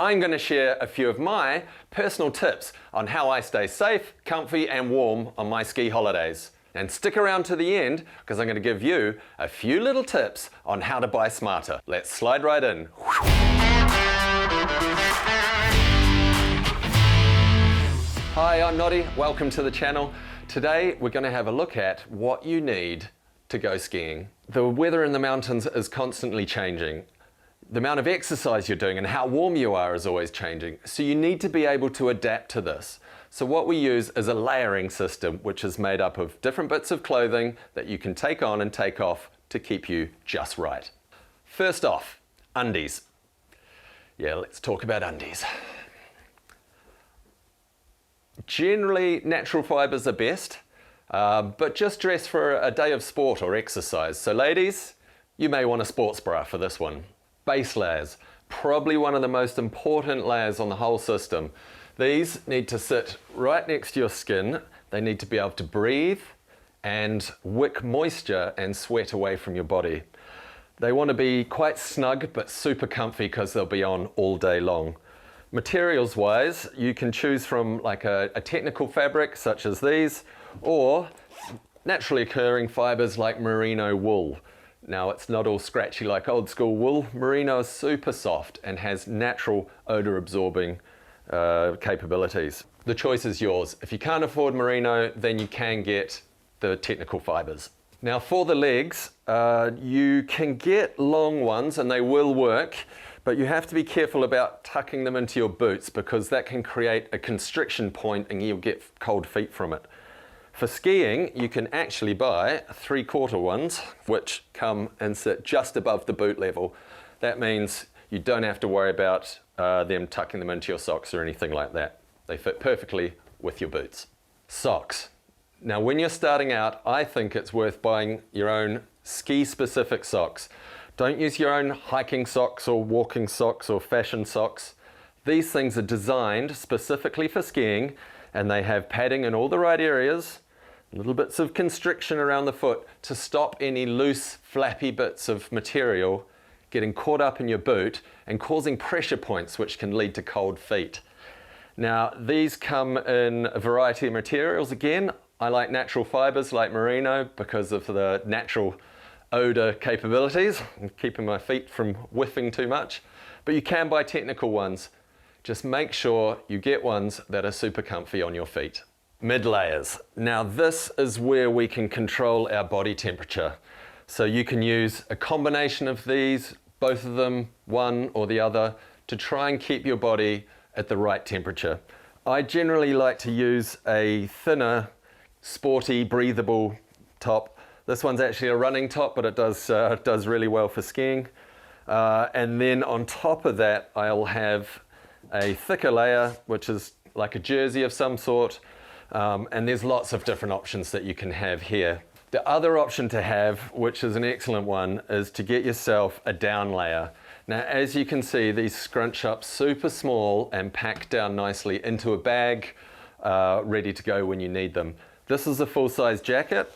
I'm going to share a few of my personal tips on how I stay safe, comfy and warm on my ski holidays. And stick around to the end because I'm going to give you a few little tips on how to buy smarter. Let's slide right in. Hi, I'm Noddy. Welcome to the channel. Today we're going to have a look at what you need to go skiing. The weather in the mountains is constantly changing. The amount of exercise you're doing and how warm you are is always changing. So you need to be able to adapt to this. So what we use is a layering system, which is made up of different bits of clothing that you can take on and take off to keep you just right. First off, undies. Yeah, let's talk about undies. Generally, natural fibers are best, but just dress for a day of sport or exercise. So ladies, you may want a sports bra for this one. Base layers, probably one of the most important layers on the whole system. These need to sit right next to your skin. They need to be able to breathe and wick moisture and sweat away from your body. They want to be quite snug but super comfy because they'll be on all day long. Materials wise, you can choose from like a technical fabric such as these, or naturally occurring fibers like merino wool. Now, it's not all scratchy like old school wool. Merino is super soft and has natural odor absorbing capabilities. The choice is yours. If you can't afford merino, then you can get the technical fibers. Now for the legs, you can get long ones and they will work, but you have to be careful about tucking them into your boots because that can create a constriction point and you'll get cold feet from it. For skiing, you can actually buy 3/4 ones, which come and sit just above the boot level. That means you don't have to worry about them tucking them into your socks or anything like that. They fit perfectly with your boots. Socks. Now, when you're starting out, I think it's worth buying your own ski-specific socks. Don't use your own hiking socks or walking socks or fashion socks. These things are designed specifically for skiing, and they have padding in all the right areas, little bits of constriction around the foot to stop any loose, flappy bits of material getting caught up in your boot and causing pressure points which can lead to cold feet. Now, these come in a variety of materials. Again, I like natural fibers like merino because of the natural odor capabilities and keeping my feet from whiffing too much. But you can buy technical ones. Just make sure you get ones that are super comfy on your feet. Mid layers. Now this is where we can control our body temperature. So you can use a combination of these, both of them, one or the other, to try and keep your body at the right temperature. I generally like to use a thinner, sporty, breathable top. This one's actually a running top, but it does really well for skiing. And then on top of that, I'll have a thicker layer, which is like a jersey of some sort, and there's lots of different options that you can have here. The other option to have, which is an excellent one, is to get yourself a down layer. Now, as you can see, these scrunch up super small and pack down nicely into a bag, ready to go when you need them. This is a full-size jacket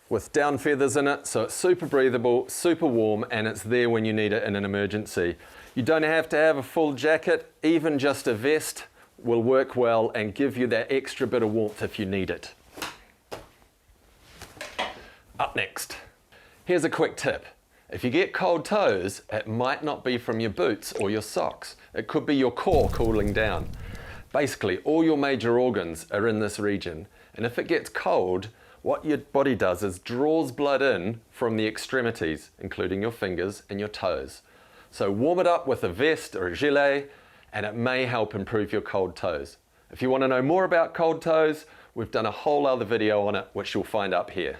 with down feathers in it, so it's super breathable, super warm, and it's there when you need it in an emergency. You don't have to have a full jacket, even just a vest will work well and give you that extra bit of warmth if you need it. Up next, here's a quick tip. If you get cold toes, it might not be from your boots or your socks. It could be your core cooling down. Basically, all your major organs are in this region, and if it gets cold, what your body does is draws blood in from the extremities, including your fingers and your toes. So warm it up with a vest or a gilet, and it may help improve your cold toes. If you want to know more about cold toes, we've done a whole other video on it, which you'll find up here.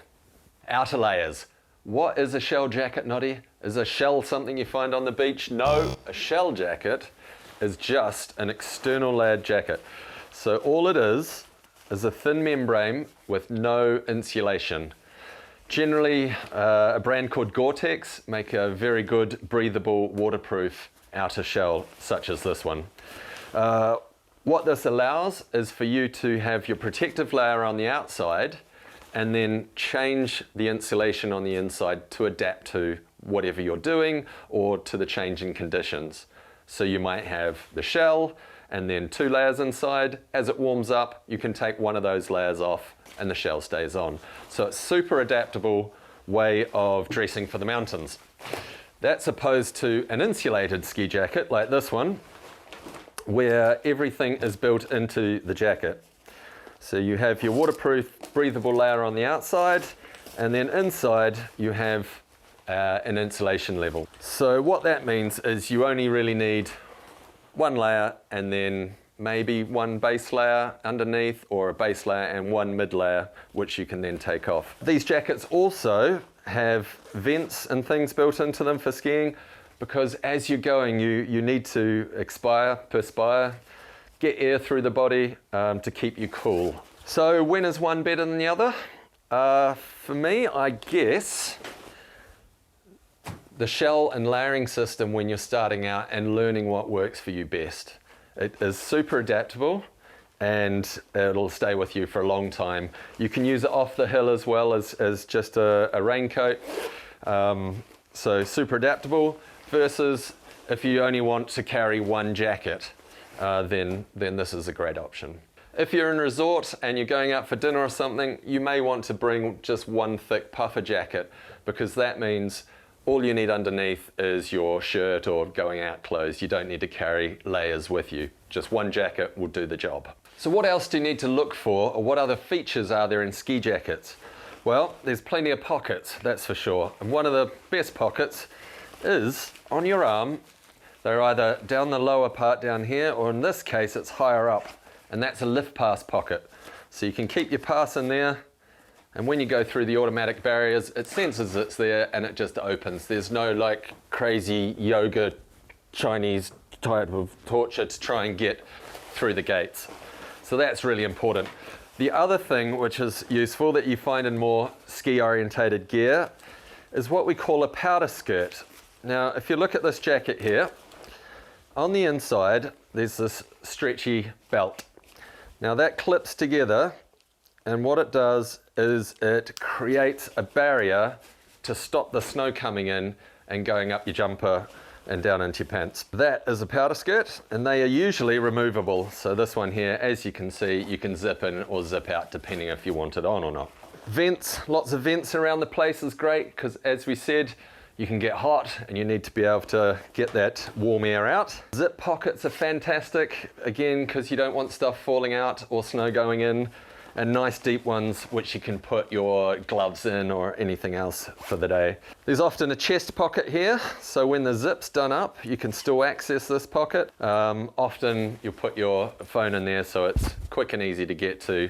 Outer layers. What is a shell jacket, Noddy? Is a shell something you find on the beach? No, a shell jacket is just an external layered jacket. So all it is a thin membrane with no insulation. Generally, a brand called Gore-Tex make a very good, breathable, waterproof outer shell, such as this one. What this allows is for you to have your protective layer on the outside and then change the insulation on the inside to adapt to whatever you're doing or to the changing conditions. So you might have the shell and then 2 layers inside. As it warms up, you can take one of those layers off and the shell stays on. So it's super adaptable way of dressing for the mountains. That's opposed to an insulated ski jacket like this one, where everything is built into the jacket. So you have your waterproof, breathable layer on the outside, and then inside you have an insulation level. So what that means is you only really need 1 layer and then maybe 1 base layer underneath, or a base layer and 1 mid layer, which you can then take off. These jackets also have vents and things built into them for skiing, because as you're going, you need to perspire, get air through the body to keep you cool. So when is one better than the other? For me, I guess the shell and layering system when you're starting out and learning what works for you best. It is super adaptable and it'll stay with you for a long time. You can use it off the hill as well as just a raincoat. So super adaptable, versus if you only want to carry 1 jacket, then this is a great option. If you're in a resort and you're going out for dinner or something, you may want to bring just 1 thick puffer jacket, because that means all you need underneath is your shirt or going out clothes. You don't need to carry layers with you. Just 1 jacket will do the job. So what else do you need to look for, or what other features are there in ski jackets? Well, there's plenty of pockets, that's for sure. And one of the best pockets is on your arm. They're either down the lower part down here, or in this case it's higher up, and that's a lift pass pocket. So you can keep your pass in there, and when you go through the automatic barriers, it senses it's there and it just opens. There's no like crazy yoga Chinese type of torture to try and get through the gates. So that's really important. The other thing which is useful that you find in more ski orientated gear is what we call a powder skirt. Now, if you look at this jacket here, on the inside, there's this stretchy belt. Now that clips together, and what it does is it creates a barrier to stop the snow coming in and going up your jumper and down into your pants. That is a powder skirt, and they are usually removable. So this one here, as you can see, you can zip in or zip out depending if you want it on or not. Vents, lots of vents around the place is great, because as we said, you can get hot and you need to be able to get that warm air out. Zip pockets are fantastic, again, because you don't want stuff falling out or snow going in, and nice deep ones which you can put your gloves in or anything else for the day. There's often a chest pocket here, so when the zip's done up, you can still access this pocket. Often you'll put your phone in there so it's quick and easy to get to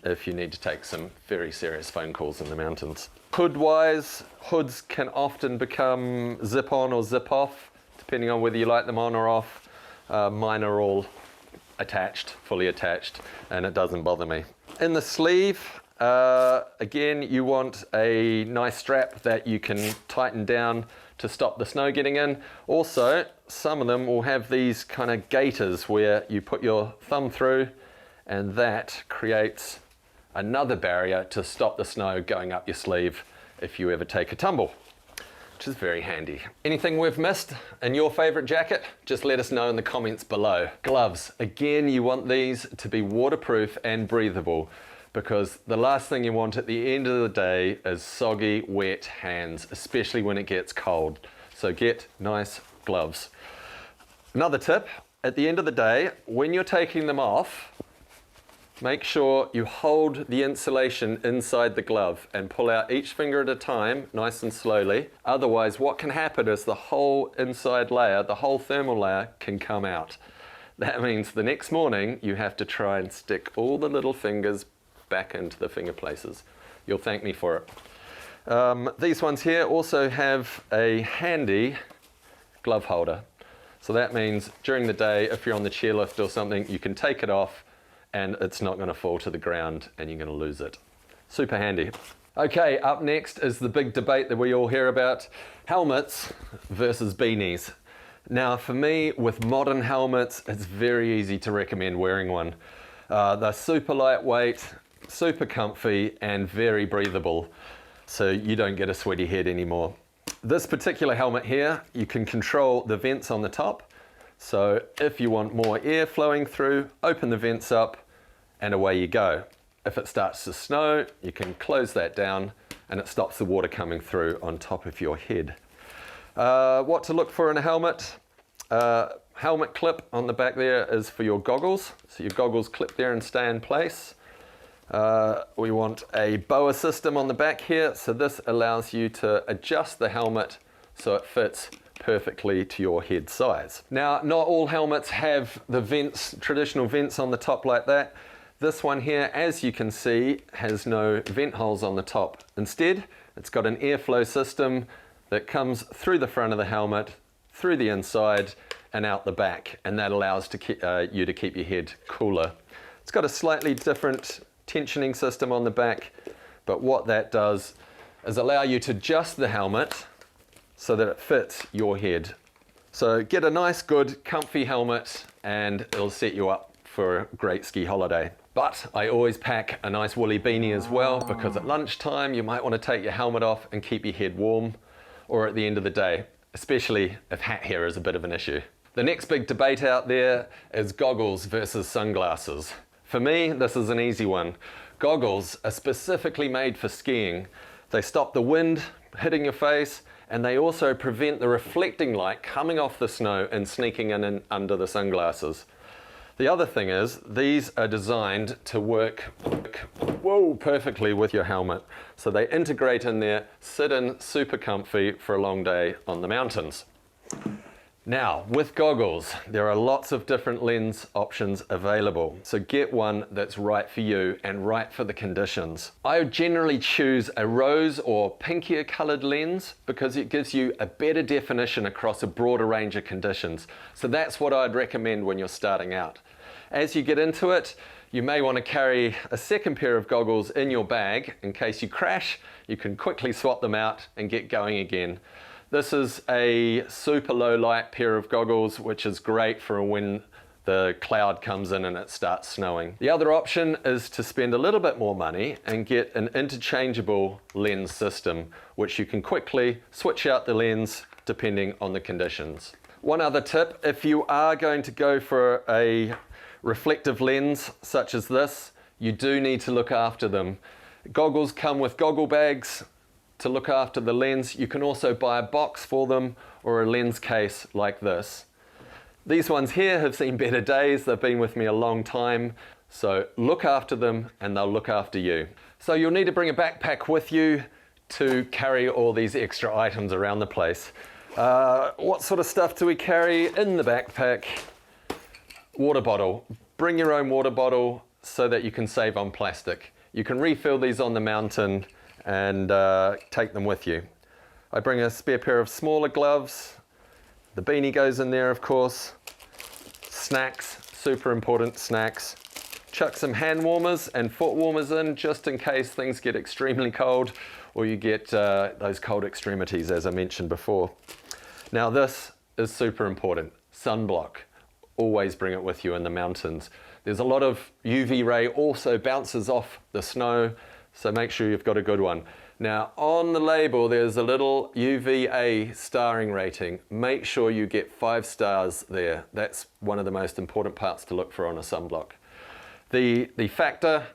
if you need to take some very serious phone calls in the mountains. Hood-wise, hoods can often become zip-on or zip-off, depending on whether you like them on or off. Mine are all attached, fully attached, and it doesn't bother me. In the sleeve, again, you want a nice strap that you can tighten down to stop the snow getting in. Also, some of them will have these kind of gaiters where you put your thumb through, and that creates another barrier to stop the snow going up your sleeve if you ever take a tumble, which is very handy. Anything we've missed in your favorite jacket? Just let us know in the comments below. Gloves, again, you want these to be waterproof and breathable, because the last thing you want at the end of the day is soggy, wet hands, especially when it gets cold. So get nice gloves. Another tip, at the end of the day, when you're taking them off, make sure you hold the insulation inside the glove and pull out each finger at a time, nice and slowly. Otherwise, what can happen is the whole inside layer, the whole thermal layer, can come out. That means the next morning you have to try and stick all the little fingers back into the finger places. You'll thank me for it. These ones here also have a handy glove holder. So that means during the day, if you're on the chairlift or something, you can take it off and it's not going to fall to the ground and you're going to lose it. Super handy. Okay, up next is the big debate that we all hear about, helmets versus beanies. Now for me, with modern helmets, it's very easy to recommend wearing one. They're super lightweight, super comfy, and very breathable, so you don't get a sweaty head anymore. This particular helmet here, you can control the vents on the top, So if you want more air flowing through, open the vents up and away you go. If it starts to snow, you can close that down and it stops the water coming through on top of your head. What to look for in a helmet? Helmet clip on the back there is for your goggles. So your goggles clip there and stay in place. We want a boa system on the back here. So this allows you to adjust the helmet so it fits perfectly to your head size. Now, not all helmets have the vents, traditional vents on the top like that. This one here, as you can see, has no vent holes on the top. Instead, it's got an airflow system that comes through the front of the helmet, through the inside, and out the back, and that allows you to keep your head cooler. It's got a slightly different tensioning system on the back, but what that does is allow you to adjust the helmet so that it fits your head. So get a nice, good, comfy helmet and it'll set you up for a great ski holiday. But I always pack a nice woolly beanie as well, because at lunchtime you might want to take your helmet off and keep your head warm, or at the end of the day, especially if hat hair is a bit of an issue. The next big debate out there is goggles versus sunglasses. For me, this is an easy one. Goggles are specifically made for skiing. They stop the wind hitting your face, and they also prevent the reflecting light coming off the snow and sneaking in under the sunglasses. The other thing is, these are designed to work perfectly with your helmet. So they integrate in there, sit in super comfy for a long day on the mountains. Now, with goggles, there are lots of different lens options available. So get one that's right for you and right for the conditions. I generally choose a rose or pinkier colored lens because it gives you a better definition across a broader range of conditions. So that's what I'd recommend when you're starting out. As you get into it, you may want to carry a second pair of goggles in your bag in case you crash. You can quickly swap them out and get going again. This is a super low light pair of goggles, which is great for when the cloud comes in and it starts snowing. The other option is to spend a little bit more money and get an interchangeable lens system, which you can quickly switch out the lens depending on the conditions. One other tip, if you are going to go for a reflective lens such as this, you do need to look after them. Goggles come with goggle bags to look after the lens. You can also buy a box for them or a lens case like this. These ones here have seen better days. They've been with me a long time. So look after them and they'll look after you. So you'll need to bring a backpack with you to carry all these extra items around the place. What sort of stuff do we carry in the backpack? Water bottle. Bring your own water bottle so that you can save on plastic. You can refill these on the mountain and take them with you. I bring a spare pair of smaller gloves. The beanie goes in there, of course. Snacks, super important snacks. Chuck some hand warmers and foot warmers in just in case things get extremely cold or you get those cold extremities, as I mentioned before. Now this is super important, sunblock. Always bring it with you in the mountains. There's a lot of UV ray also bounces off the snow, so make sure you've got a good one. Now on the label there's a little UVA starring rating. Make sure you get 5 stars there. That's one of the most important parts to look for on a sunblock. The factor,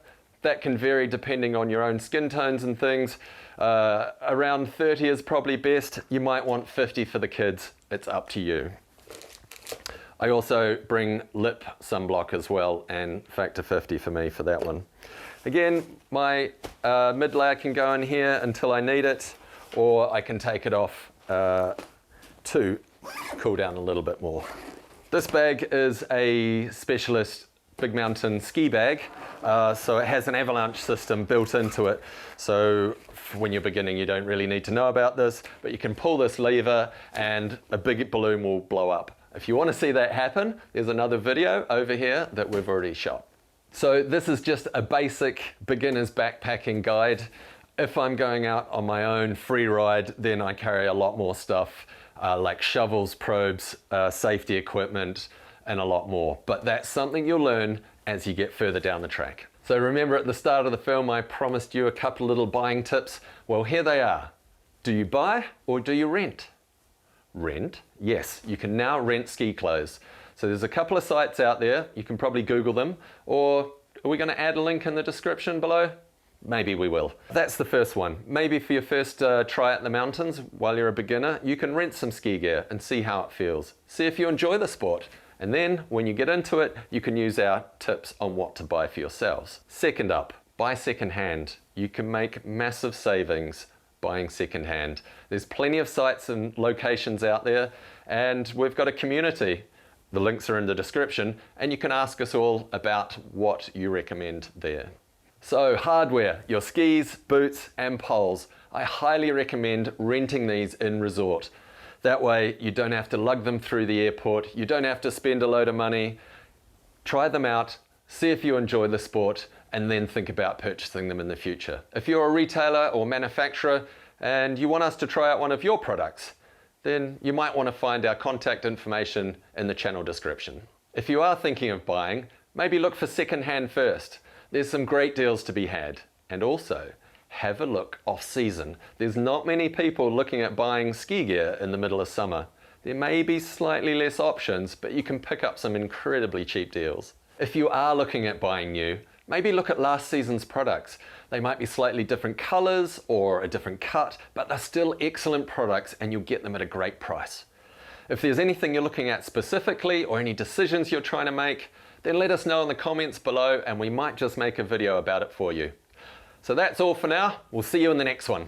that can vary depending on your own skin tones and things. Around 30 is probably best. You might want 50 for the kids. It's up to you. I also bring lip sunblock as well, and factor 50 for me for that one. Again, my mid layer can go in here until I need it, or I can take it off to cool down a little bit more. This bag is a specialist big mountain ski bag, so it has an avalanche system built into it. So when you're beginning, you don't really need to know about this, but you can pull this lever and a big balloon will blow up. If you want to see that happen, there's another video over here that we've already shot. So this is just a basic beginner's backpacking guide. If I'm going out on my own free ride, then I carry a lot more stuff like shovels, probes, safety equipment, and a lot more. But that's something you'll learn as you get further down the track. So remember at the start of the film, I promised you a couple of little buying tips. Well, here they are. Do you buy or do you rent? rent. Yes, you can now rent ski clothes. So there's a couple of sites out there. You can probably Google them, or are we going to add a link in the description below? Maybe we will. That's the first one. Maybe for your first try at the mountains while you're a beginner, you can rent some ski gear and see how it feels. See if you enjoy the sport. And then when you get into it, you can use our tips on what to buy for yourselves. Second up, buy secondhand. You can make massive savings buying secondhand. There's plenty of sites and locations out there, and we've got a community. The links are in the description, and you can ask us all about what you recommend there. So hardware, your skis, boots and poles. I highly recommend renting these in resort. That way you don't have to lug them through the airport, you don't have to spend a load of money. Try them out, see if you enjoy the sport, and then think about purchasing them in the future. If you're a retailer or manufacturer and you want us to try out one of your products, then you might want to find our contact information in the channel description. If you are thinking of buying, maybe look for secondhand first. There's some great deals to be had. And also, have a look off season. There's not many people looking at buying ski gear in the middle of summer. There may be slightly less options, but you can pick up some incredibly cheap deals. If you are looking at buying new, maybe look at last season's products. They might be slightly different colors or a different cut, but they're still excellent products and you'll get them at a great price. If there's anything you're looking at specifically or any decisions you're trying to make, then let us know in the comments below and we might just make a video about it for you. So that's all for now. We'll see you in the next one.